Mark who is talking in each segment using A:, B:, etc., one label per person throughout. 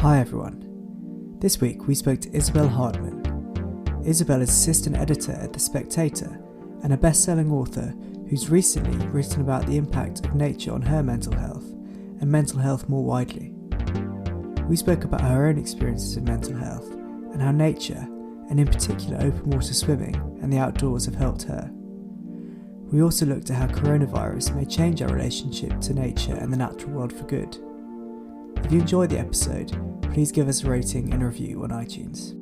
A: Hi everyone. This week we spoke to Isabel Hartman. Isabel is assistant editor at The Spectator and a best-selling author who's recently written about the impact of nature on her mental health and mental health more widely. We spoke about her own experiences of mental health and how nature, and in particular open water swimming and the outdoors, have helped her. We also looked at how coronavirus may change our relationship to nature and the natural world for good. If you enjoyed the episode, please give us a rating and review on iTunes.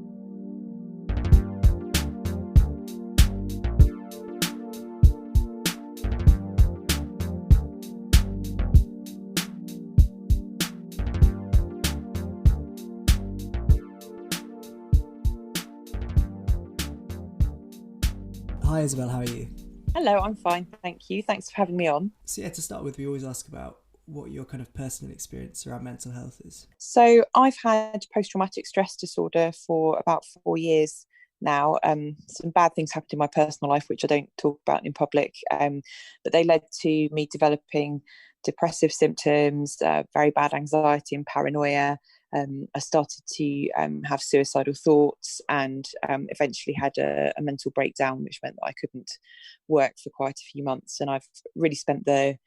A: Hi Isabel, how are you?
B: Hello, I'm fine, thank you. Thanks for having me on.
A: So to start with, we always ask about what your kind of personal experience around mental health is.
B: So I've had post-traumatic stress disorder for about 4 years now. Some bad things happened in my personal life, which I don't talk about in public, but they led to me developing depressive symptoms, very bad anxiety and paranoia. I started to have suicidal thoughts and eventually had a mental breakdown, which meant that I couldn't work for quite a few months. And I've really spent the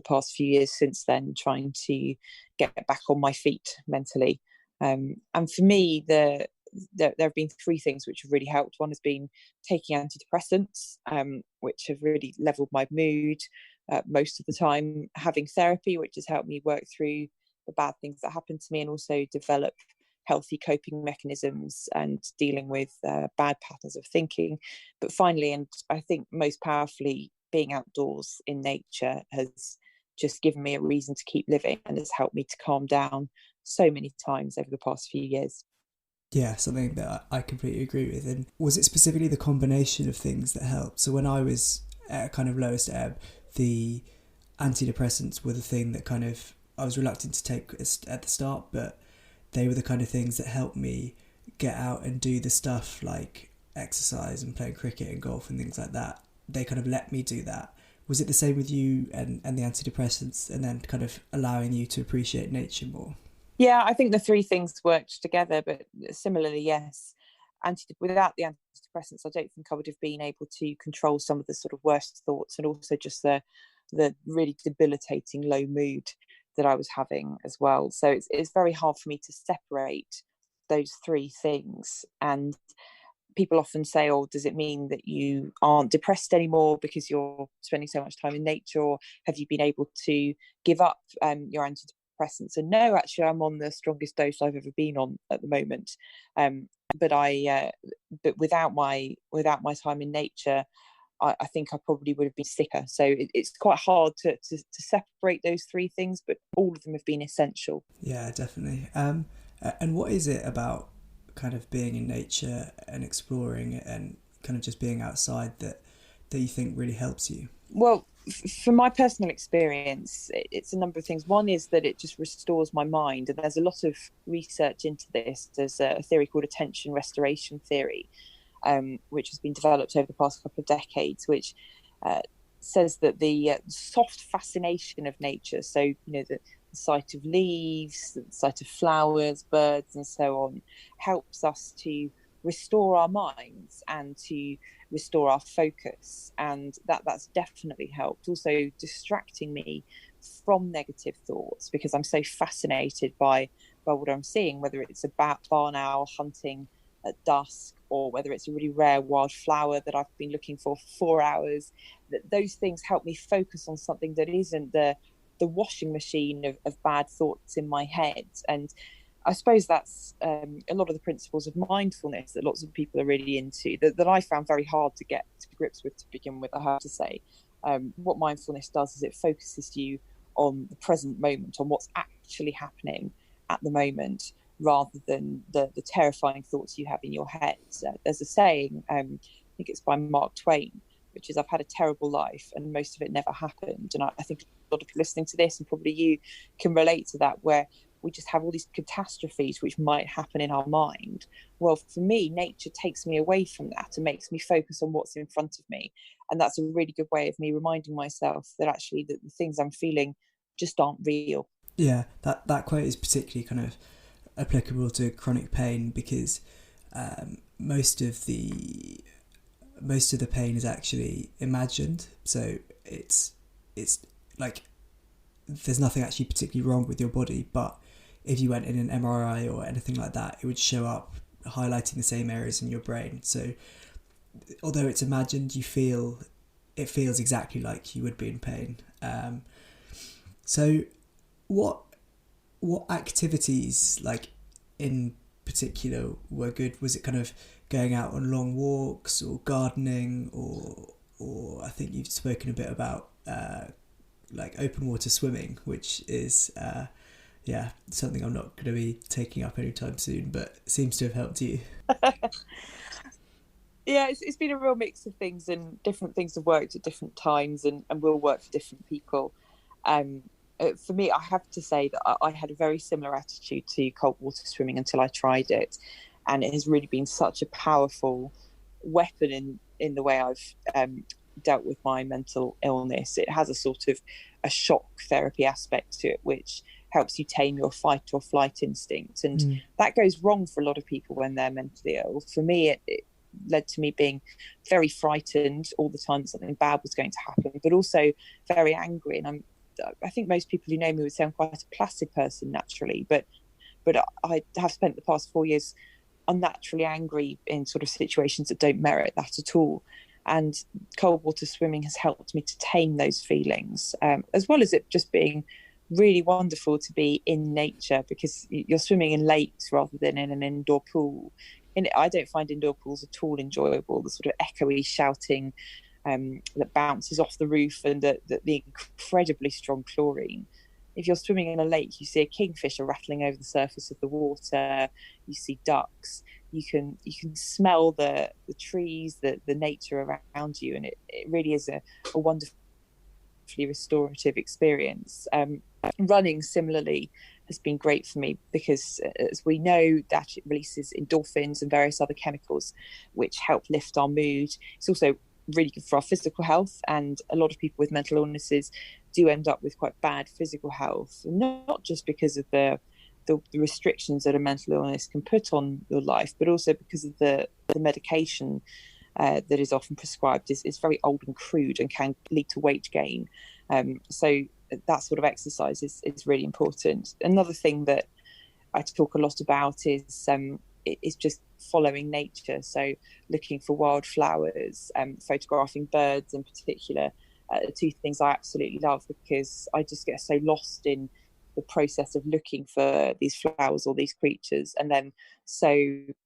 B: past few years since then trying to get back on my feet mentally. And for me, there have been three things which have really helped. One has been taking antidepressants, which have really leveled my mood most of the time. Having therapy, which has helped me work through the bad things that happened to me and also develop healthy coping mechanisms and dealing with bad patterns of thinking. But finally, and I think most powerfully, being outdoors in nature has just given me a reason to keep living and has helped me to calm down so many times over the past few years.
A: Yeah, something that I completely agree with. And was it specifically the combination of things that helped? So when I was at kind of lowest ebb, the antidepressants were the thing that kind of I was reluctant to take at the start, but they were the kind of things that helped me get out and do the stuff like exercise and playing cricket and golf and things like that. They kind of let me do that. Was it the same with you and the antidepressants, and then kind of allowing you to appreciate nature more?
B: Yeah, I think the three things worked together, but similarly, yes. Without the antidepressants, I don't think I would have been able to control some of the sort of worst thoughts and also just the really debilitating low mood that I was having as well. So it's very hard for me to separate those three things. And people often say, oh, does it mean that you aren't depressed anymore because you're spending so much time in nature, or have you been able to give up your antidepressants? And no, actually, I'm on the strongest dose I've ever been on at the moment. But without my time in nature, I think I probably would have been sicker. So it's quite hard to separate those three things, but all of them have been essential.
A: Yeah, definitely. And what is it about kind of being in nature and exploring and kind of just being outside that you think really helps you?
B: Well, from my personal experience, it's a number of things. One is that it just restores my mind, and there's a lot of research into this. There's a theory called attention restoration theory, which has been developed over the past couple of decades, which says that the soft fascination of nature, so the sight of leaves, the sight of flowers, birds, and so on, helps us to restore our minds and to restore our focus, and that's definitely helped. Also, distracting me from negative thoughts because I'm so fascinated by what I'm seeing, whether it's a barn owl hunting at dusk, or whether it's a really rare wildflower that I've been looking for 4 hours. Those things help me focus on something that isn't the washing machine of bad thoughts in my head. And I suppose that's a lot of the principles of mindfulness that lots of people are really into, that I found very hard to get to grips with to begin with, I have to say. What mindfulness does is it focuses you on the present moment, on what's actually happening at the moment, rather than the terrifying thoughts you have in your head. There's a saying, I think it's by Mark Twain, which is, I've had a terrible life and most of it never happened. And I think a lot of people listening to this, and probably you, can relate to that, where we just have all these catastrophes which might happen in our mind. Well, for me, nature takes me away from that and makes me focus on what's in front of me. And that's a really good way of me reminding myself that actually the things I'm feeling just aren't real.
A: Yeah, that quote is particularly kind of applicable to chronic pain because most of the pain is actually imagined. So it's like there's nothing actually particularly wrong with your body, but if you went in an MRI or anything like that, it would show up highlighting the same areas in your brain. So although it's imagined, it feels exactly like you would be in pain. So what activities, like, in particular were good? Was it kind of going out on long walks or gardening, or I think you've spoken a bit about like open water swimming, which is something I'm not going to be taking up anytime soon, but seems to have helped you.
B: Yeah, it's been a real mix of things, and different things have worked at different times and will work for different people. For me, I have to say that I had a very similar attitude to cold water swimming until I tried it, and it has really been such a powerful weapon in the way I've dealt with my mental illness. It has a sort of a shock therapy aspect to it, which helps you tame your fight or flight instinct, and that goes wrong for a lot of people when they're mentally ill. For me, it led to me being very frightened all the time that something bad was going to happen, but also very angry. And I think most people who know me would say I'm quite a placid person naturally, but I have spent the past 4 years unnaturally angry in sort of situations that don't merit that at all. And cold water swimming has helped me to tame those feelings, as well as it just being really wonderful to be in nature, because you're swimming in lakes rather than in an indoor pool. And I don't find indoor pools at all enjoyable. The sort of echoey shouting that bounces off the roof, and the incredibly strong chlorine. If you're swimming in a lake, you see a kingfisher rattling over the surface of the water. You see ducks. You can smell the trees, the nature around you, and it really is a wonderfully restorative experience. Running similarly has been great for me because, as we know, that it releases endorphins and various other chemicals which help lift our mood. It's also really good for our physical health, and a lot of people with mental illnesses do end up with quite bad physical health, not just because of the restrictions that a mental illness can put on your life, but also because of the medication that is often prescribed is very old and crude and can lead to weight gain. So that sort of exercise is really important. Another thing that I talk a lot about is just following nature. So looking for wildflowers, photographing birds in particular, two things I absolutely love, because I just get so lost in the process of looking for these flowers or these creatures, and then so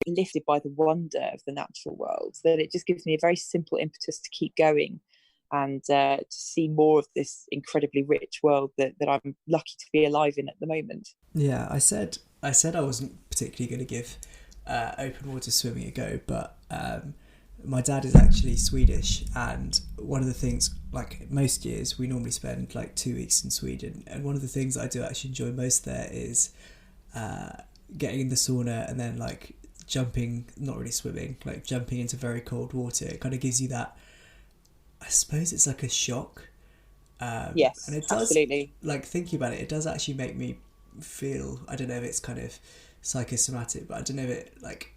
B: lifted by the wonder of the natural world that it just gives me a very simple impetus to keep going and to see more of this incredibly rich world that I'm lucky to be alive in at the moment.
A: Yeah, I said I wasn't particularly going to give open water swimming a go, but my dad is actually Swedish, and one of the things, like most years, we normally spend like 2 weeks in Sweden, and one of the things I do actually enjoy most there is getting in the sauna and then like jumping, not really swimming, like jumping into very cold water. It kind of gives you that, I suppose it's like a shock.
B: Yes,
A: and it does,
B: absolutely.
A: like, thinking about it, it does actually make me feel, I don't know if it's kind of psychosomatic, but I don't know if it, like,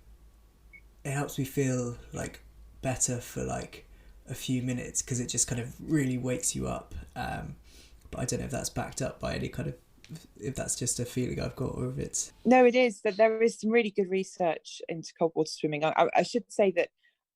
A: it helps me feel like better for like a few minutes, because it just kind of really wakes you up. But I don't know if that's backed up by any kind of, if that's just a feeling I've got, or if it's...
B: No, it is. That there is some really good research into cold water swimming. I should say that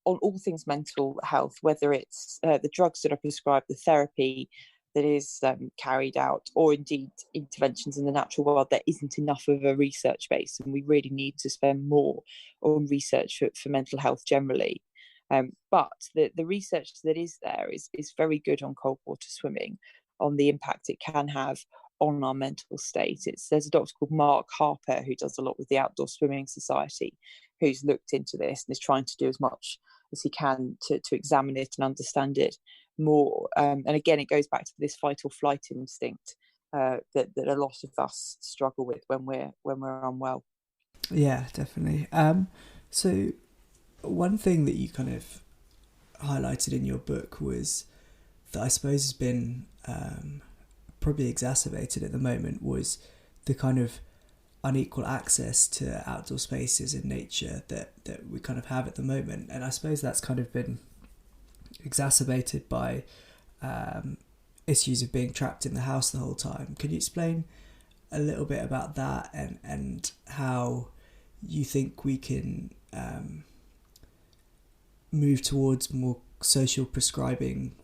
B: on all things mental health, whether it's the drugs that are prescribed, the therapy that is carried out, or indeed interventions in the natural world, there isn't enough of a research base, and we really need to spend more on research for mental health generally. But the research that is there is very good on cold water swimming, on the impact it can have on our mental state. There's a doctor called Mark Harper who does a lot with the Outdoor Swimming Society, who's looked into this and is trying to do as much as he can to examine it and understand it more. And again, it goes back to this fight or flight instinct that a lot of us struggle with when we're unwell.
A: Yeah, definitely. So one thing that you kind of highlighted in your book was that I suppose has been probably exacerbated at the moment, was the kind of unequal access to outdoor spaces in nature that we kind of have at the moment. And I suppose that's kind of been exacerbated by issues of being trapped in the house the whole time. Could you explain a little bit about that and how you think we can move towards more social prescribing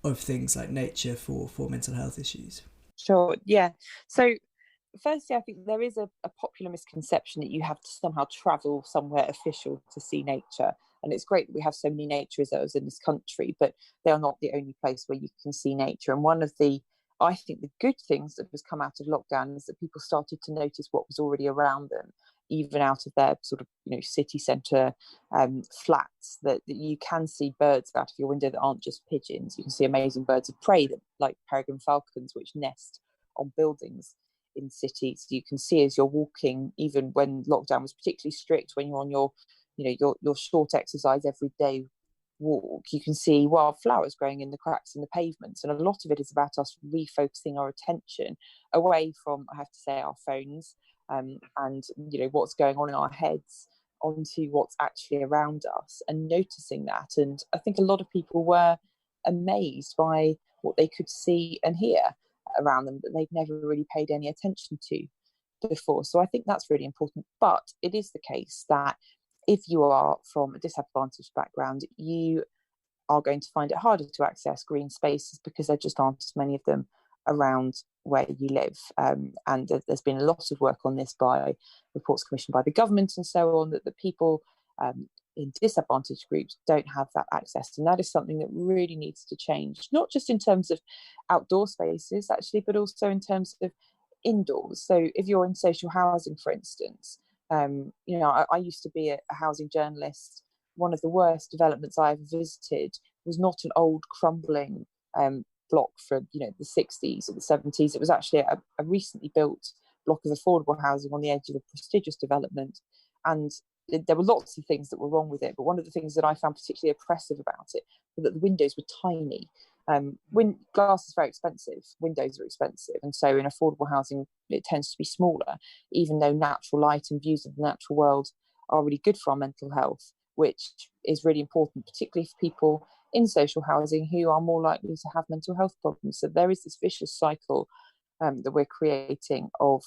A: of things like nature for mental health issues?
B: Sure, yeah. So firstly, I think there is a popular misconception that you have to somehow travel somewhere official to see nature. And it's great that we have so many nature reserves in this country, but they are not the only place where you can see nature. And one of the, I think, the good things that has come out of lockdown is that people started to notice what was already around them, even out of their sort of, city centre flats, that you can see birds out of your window that aren't just pigeons. You can see amazing birds of prey that, like peregrine falcons, which nest on buildings in cities. You can see as you're walking, even when lockdown was particularly strict, when you're on your short exercise every day walk, you can see wildflowers growing in the cracks in the pavements. And a lot of it is about us refocusing our attention away from, I have to say, our phones and what's going on in our heads, onto what's actually around us and noticing that. And I think a lot of people were amazed by what they could see and hear around them that they'd never really paid any attention to before. So I think that's really important. But it is the case that if you are from a disadvantaged background, you are going to find it harder to access green spaces because there just aren't as many of them around where you live. And there's been a lot of work on this by reports commissioned by the government and so on, that the people in disadvantaged groups don't have that access. And that is something that really needs to change, not just in terms of outdoor spaces, actually, but also in terms of indoors. So if you're in social housing, for instance, I used to be a housing journalist. One of the worst developments I ever visited was not an old crumbling block from the 60s or the 70s. It was actually a recently built block of affordable housing on the edge of a prestigious development. And there were lots of things that were wrong with it, but one of the things that I found particularly oppressive about it was that the windows were tiny. When glass is very expensive, windows are expensive, and so in affordable housing it tends to be smaller, even though natural light and views of the natural world are really good for our mental health, which is really important, particularly for people in social housing who are more likely to have mental health problems. So there is this vicious cycle that we're creating of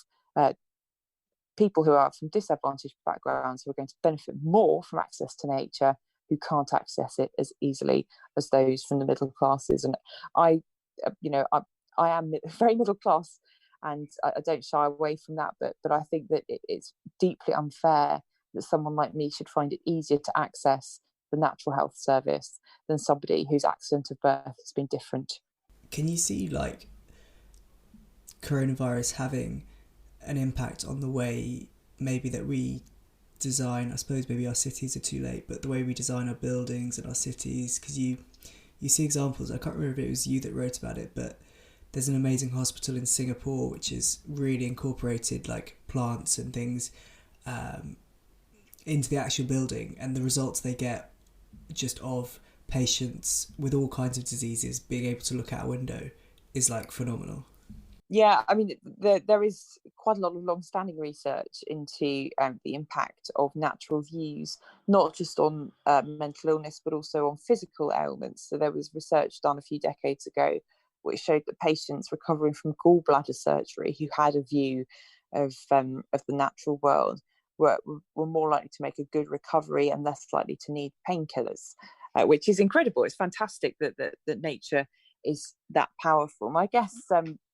B: people who are from disadvantaged backgrounds who are going to benefit more from access to nature, who can't access it as easily as those from the middle classes. And I am very middle class, and I don't shy away from that. But I think that it's deeply unfair that someone like me should find it easier to access the natural health service than somebody whose accident of birth has been different.
A: Can you see like coronavirus having an impact on the way maybe that we design, I suppose maybe our cities are too late, but the way we design our buildings and our cities? Because you see examples, I can't remember if it was you that wrote about it, but there's an amazing hospital in Singapore which has really incorporated like plants and things into the actual building, and the results they get just of patients with all kinds of diseases being able to look out a window is like phenomenal.
B: Yeah, I mean, there is quite a lot of long-standing research into the impact of natural views, not just on mental illness, but also on physical ailments. So there was research done a few decades ago which showed that patients recovering from gallbladder surgery who had a view of the natural world were more likely to make a good recovery and less likely to need painkillers, which is incredible. It's fantastic that nature is that powerful. And I guess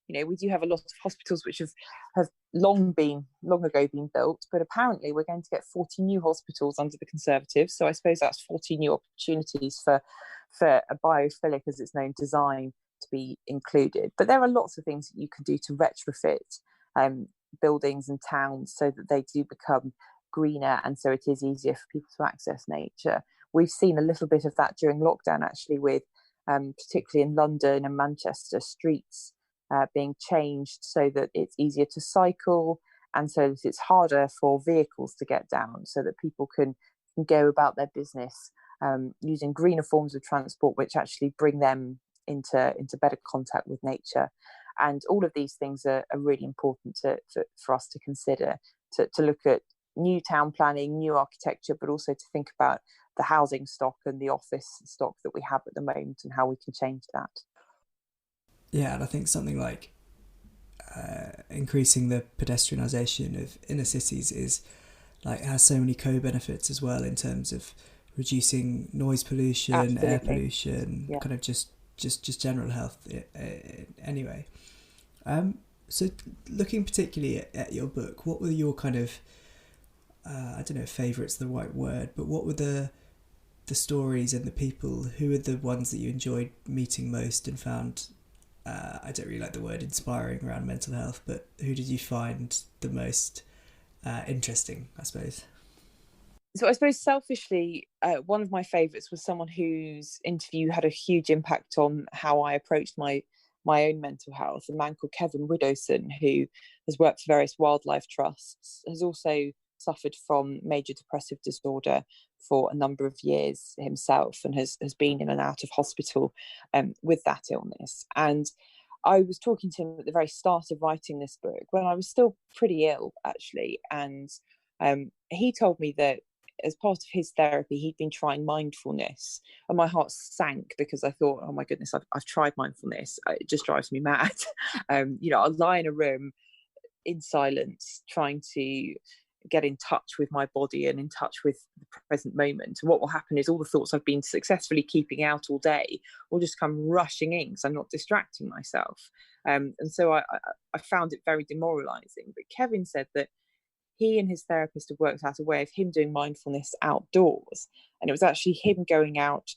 B: we do have a lot of hospitals which have long ago been built, but apparently we're going to get 40 new hospitals under the Conservatives. So I suppose that's 40 new opportunities for a biophilic, as it's known, design to be included. But there are lots of things that you can do to retrofit buildings and towns so that they do become greener, and so it is easier for people to access nature. We've seen a little bit of that during lockdown, actually, with particularly in London and Manchester, streets being changed so that it's easier to cycle, and so that it's harder for vehicles to get down, so that people can go about their business using greener forms of transport, which actually bring them into better contact with nature. And all of these things are really important for us to consider. to look at new town planning, new architecture, but also to think about the housing stock and the office stock that we have at the moment and how we can change that.
A: Yeah, and I think something like increasing the pedestrianisation of inner cities is like has so many co-benefits as well in terms of reducing noise pollution, absolutely, air pollution, kind of just general health anyway. So looking particularly at your book, what were your kind of I don't know if favourite's the right word, but what were the stories and the people, who were the ones that you enjoyed meeting most and found I don't really like the word inspiring around mental health, but who did you find the most interesting, I suppose?
B: So I suppose selfishly, one of my favourites was someone whose interview had a huge impact on how I approached my own mental health, a man called Kevin Widdowson, who has worked for various wildlife trusts, has also suffered from major depressive disorder for a number of years himself, and has been in and out of hospital with that illness. And I was talking to him at the very start of writing this book when I was still pretty ill, actually. And he told me that as part of his therapy, he'd been trying mindfulness, and my heart sank because I thought, oh my goodness, I've tried mindfulness. It just drives me mad. I lie in a room in silence, trying to get in touch with my body and in touch with the present moment. And what will happen is all the thoughts I've been successfully keeping out all day will just come rushing in because I'm not distracting myself. And so I found it very demoralizing. But Kevin said that he and his therapist had worked out a way of him doing mindfulness outdoors. And it was actually him going out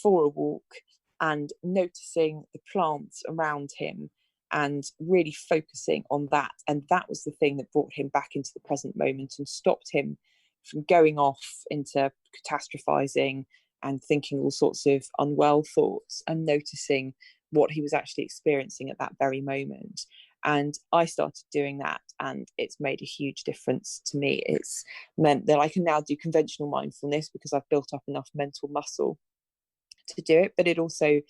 B: for a walk and noticing the plants around him and really focusing on that. And that was the thing that brought him back into the present moment and stopped him from going off into catastrophizing and thinking all sorts of unwell thoughts, and noticing what he was actually experiencing at that very moment. And I started doing that, and it's made a huge difference to me. It's meant that I can now do conventional mindfulness because I've built up enough mental muscle to do it, but it also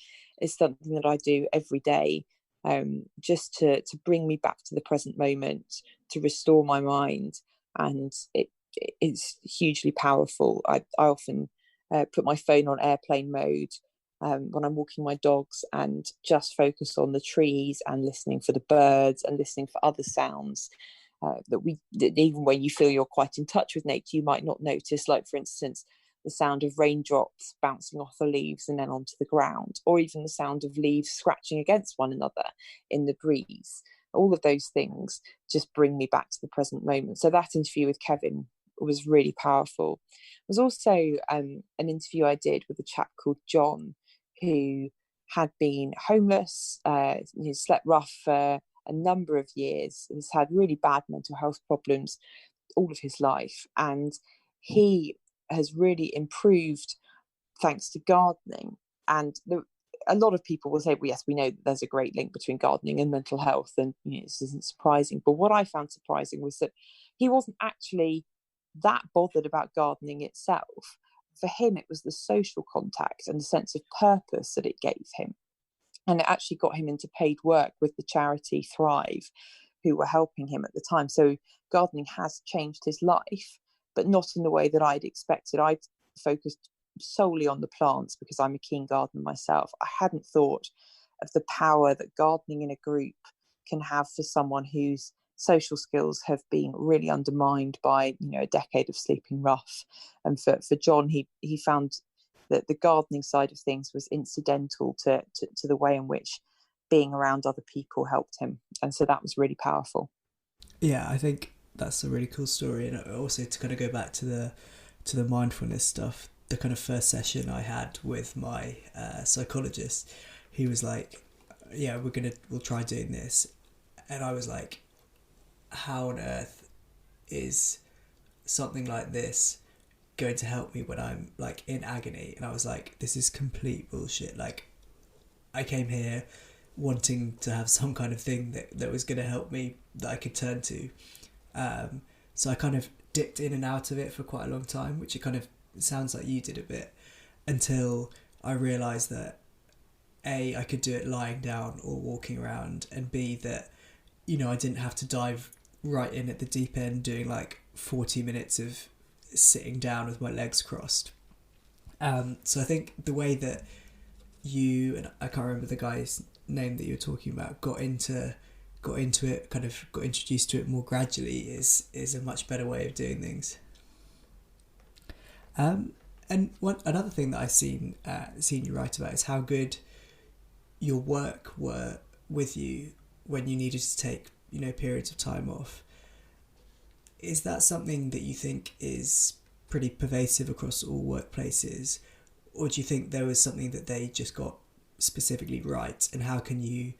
B: is something that I do every day, just to bring me back to the present moment, to restore my mind. And it's hugely powerful. I often put my phone on airplane mode when I'm walking my dogs, and just focus on the trees and listening for the birds and listening for other sounds that even when you feel you're quite in touch with nature, you might not notice. Like, for instance, the sound of raindrops bouncing off the leaves and then onto the ground, or even the sound of leaves scratching against one another in the breeze. All of those things just bring me back to the present moment. So that interview with Kevin was really powerful. There was also an interview I did with a chap called John, who had been homeless, slept rough for a number of years, has had really bad mental health problems all of his life. And he has really improved thanks to gardening. And a lot of people will say, well, yes, we know that there's a great link between gardening and mental health, and this isn't surprising. But what I found surprising was that he wasn't actually that bothered about gardening itself. For him, it was the social contact and the sense of purpose that it gave him. And it actually got him into paid work with the charity Thrive, who were helping him at the time. So gardening has changed his life, but not in the way that I'd expected. I'd focused solely on the plants because I'm a keen gardener myself. I hadn't thought of the power that gardening in a group can have for someone whose social skills have been really undermined by a decade of sleeping rough. And for John, he found that the gardening side of things was incidental to the way in which being around other people helped him. And so that was really powerful.
A: Yeah, I think that's a really cool story. And also, to kind of go back to the mindfulness stuff, the kind of first session I had with my psychologist, he was like, yeah, we'll try doing this. And I was like, how on earth is something like this going to help me when I'm like in agony? And I was like, this is complete bullshit. Like, I came here wanting to have some kind of thing that was going to help me, that I could turn to. So I kind of dipped in and out of it for quite a long time, which it sounds like you did a bit, until I realised that A, I could do it lying down or walking around, and B, that I didn't have to dive right in at the deep end, doing like 40 minutes of sitting down with my legs crossed. So I think the way that you, and I can't remember the guy's name that you were talking about, got into it, kind of got introduced to it more gradually, is a much better way of doing things. And another thing that I've seen you write about is how good your work were with you when you needed to take, periods of time off. Is that something that you think is pretty pervasive across all workplaces, or do you think there was something that they just got specifically right, and how can we,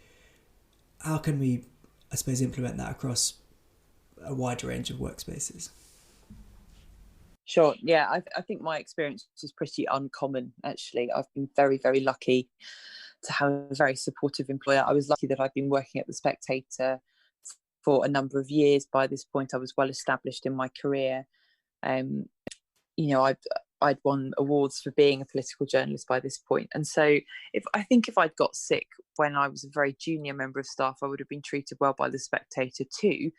A: I suppose, implement that across a wider range of workspaces?
B: Sure. Yeah, I think my experience is pretty uncommon, actually. I've been very, very lucky to have a very supportive employer. I was lucky that I've been working at The Spectator for a number of years. By this point, I was well established in my career. I'd won awards for being a political journalist by this point. And so if I'd got sick when I was a very junior member of staff, I would have been treated well by The Spectator too.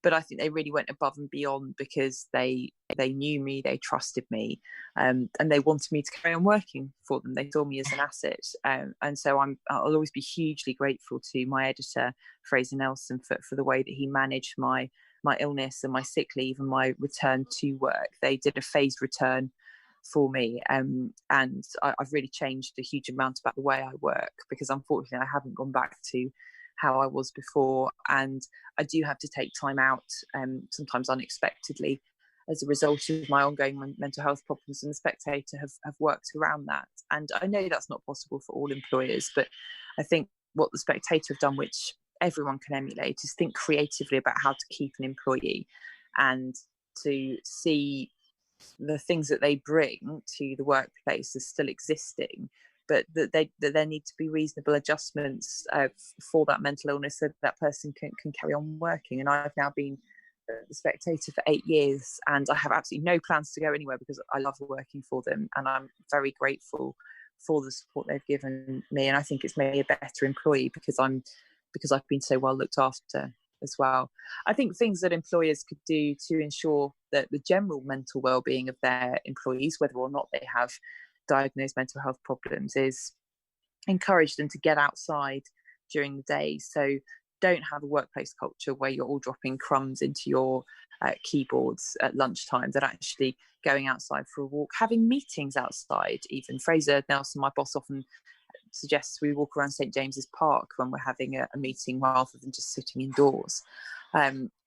B: But I think they really went above and beyond because they knew me, they trusted me, and they wanted me to carry on working for them. They saw me as an asset, and so I'll always be hugely grateful to my editor, Fraser Nelson, for the way that he managed my illness and my sick leave and my return to work. They did a phased return for me, and I've really changed a huge amount about the way I work, because unfortunately I haven't gone back to how I was before, and I do have to take time out, sometimes unexpectedly, as a result of my ongoing mental health problems, and The Spectator have worked around that. And I know that's not possible for all employers, but I think what The Spectator have done, which everyone can emulate, is think creatively about how to keep an employee and to see the things that they bring to the workplace as still existing, but that there need to be reasonable adjustments for that mental illness, so that person can carry on working. And I've now been The Spectator for 8 years, and I have absolutely no plans to go anywhere, because I love working for them, and I'm very grateful for the support they've given me. And I think it's made me a better employee because I've been so well looked after as well. I think things that employers could do to ensure that the general mental well-being of their employees, whether or not they have diagnosed mental health problems, is encourage them to get outside during the day. So don't have a workplace culture where you're all dropping crumbs into your keyboards at lunchtime, that actually going outside for a walk, having meetings outside. Even Fraser Nelson, my boss, often suggests we walk around St James's Park when we're having a meeting, rather than just sitting indoors.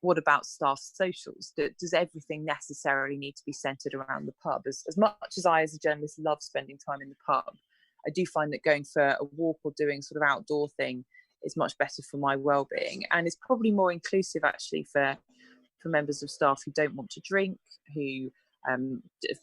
B: What about staff socials? Does everything necessarily need to be centred around the pub? As much as I, as a journalist, love spending time in the pub, I do find that going for a walk or doing sort of outdoor thing is much better for my well-being, and it's probably more inclusive, actually, for members of staff who don't want to drink, who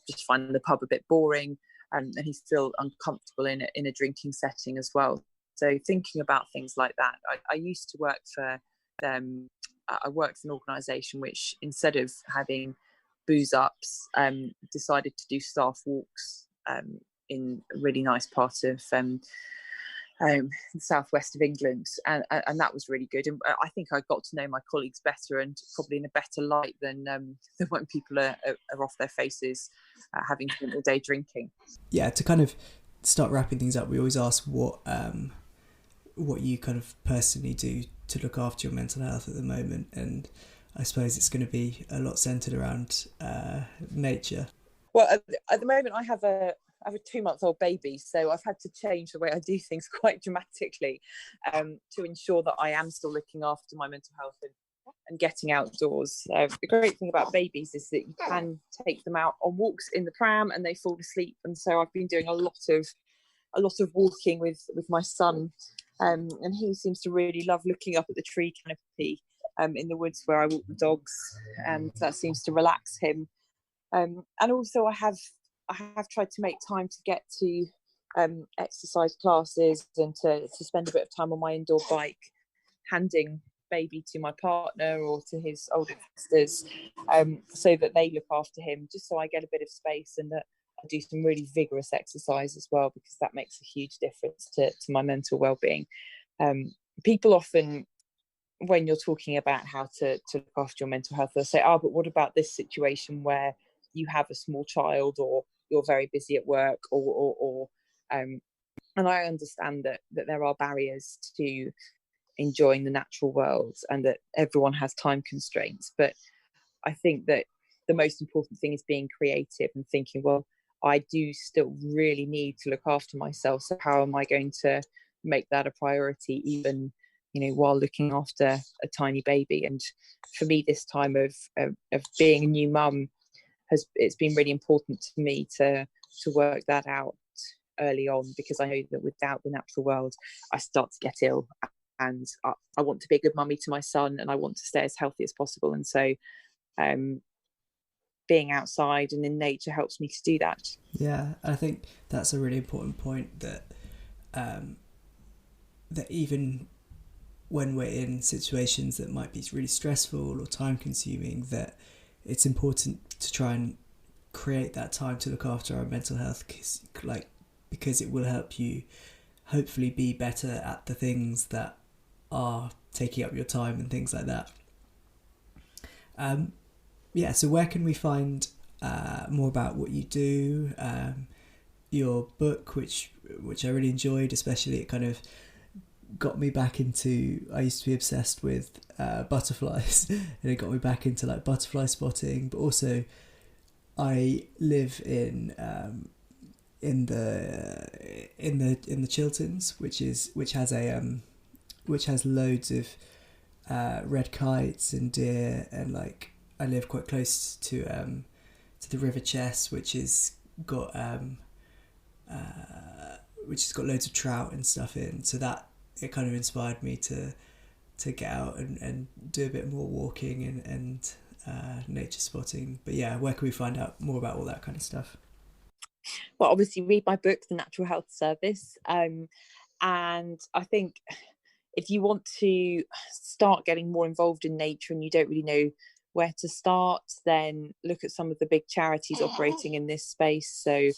B: just find the pub a bit boring, and who feel uncomfortable in a drinking setting as well. So thinking about things like that. I used to work for I worked for an organisation which, instead of having booze ups, decided to do staff walks in a really nice part of the southwest of England, and that was really good. And I think I got to know my colleagues better, and probably in a better light than when people are off their faces having spent all day drinking.
A: Yeah, to kind of start wrapping things up, we always ask what you kind of personally do to look after your mental health at the moment, and I suppose it's going to be a lot centered around nature.
B: Well, at the moment I have a 2-month-old baby, so I've had to change the way I do things quite dramatically to ensure that I am still looking after my mental health and getting outdoors. The great thing about babies is that you can take them out on walks in the pram and they fall asleep, and so I've been doing a lot of walking with my son, and he seems to really love looking up at the tree canopy in the woods where I walk the dogs, and that seems to relax him. And also I have tried to make time to get to exercise classes, and to spend a bit of time on my indoor bike, handing baby to my partner or to his older sisters, so that they look after him, just so I get a bit of space, and that I do some really vigorous exercise as well, because that makes a huge difference to my mental well-being. People often when you're talking about how to look after your mental health, they'll say, oh, but what about this situation where you have a small child, or you're very busy at work, or and I understand that there are barriers to enjoying the natural world and that everyone has time constraints. But I think that the most important thing is being creative and thinking, well, I do still really need to look after myself. So how am I going to make that a priority, even, while looking after a tiny baby? And for me, this time of being a new mum, it's been really important to me to work that out early on, because I know that without the natural world, I start to get ill, and I want to be a good mummy to my son, and I want to stay as healthy as possible. And so being outside and in nature helps me to do that.
A: Yeah, I think that's a really important point, that that even when we're in situations that might be really stressful or time consuming, that it's important to try and create that time to look after our mental health, because it will help you hopefully be better at the things that are taking up your time and things like that. So where can we find more about what you do? Your book, which I really enjoyed, especially it kind of got me back into, I used to be obsessed with butterflies, and it got me back into like butterfly spotting. But also I live in the Chilterns, which has loads of red kites and deer, and like I live quite close to the River Chess, which has got loads of trout and stuff in. So that it kind of inspired me to get out and do a bit more walking and nature spotting. But yeah, where can we find out more about all that kind of stuff?
B: Well, obviously read my book, The Natural Health Service, and I think if you want to start getting more involved in nature and you don't really know where to start, then look at some of the big charities operating in this space. So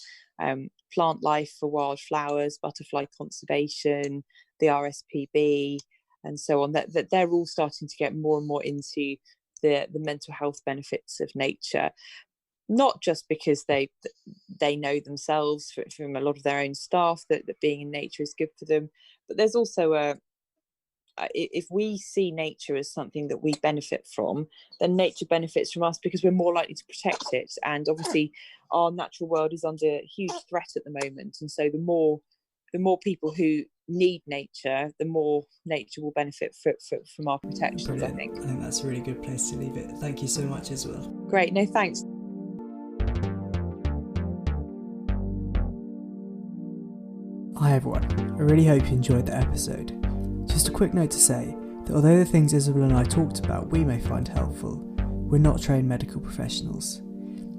B: Plant Life for Wildflowers, Butterfly Conservation, the RSPB, and so on. That they're all starting to get more and more into the mental health benefits of nature, not just because they know themselves from a lot of their own staff that being in nature is good for them, but there's also if we see nature as something that we benefit from, then nature benefits from us, because we're more likely to protect it. And obviously our natural world is under huge threat at the moment, and so the more people who need nature, the more nature will benefit from our protections.
A: Brilliant.
B: I think
A: that's a really good place to leave it. Thank you so much as well.
B: Great. No, thanks.
A: Hi everyone, I really hope you enjoyed the episode. Just a quick note to say that although the things Isabel and I talked about we may find helpful, we're not trained medical professionals.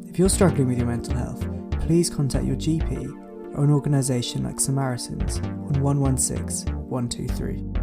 A: If you're struggling with your mental health, please contact your GP or an organisation like Samaritans on 116 123.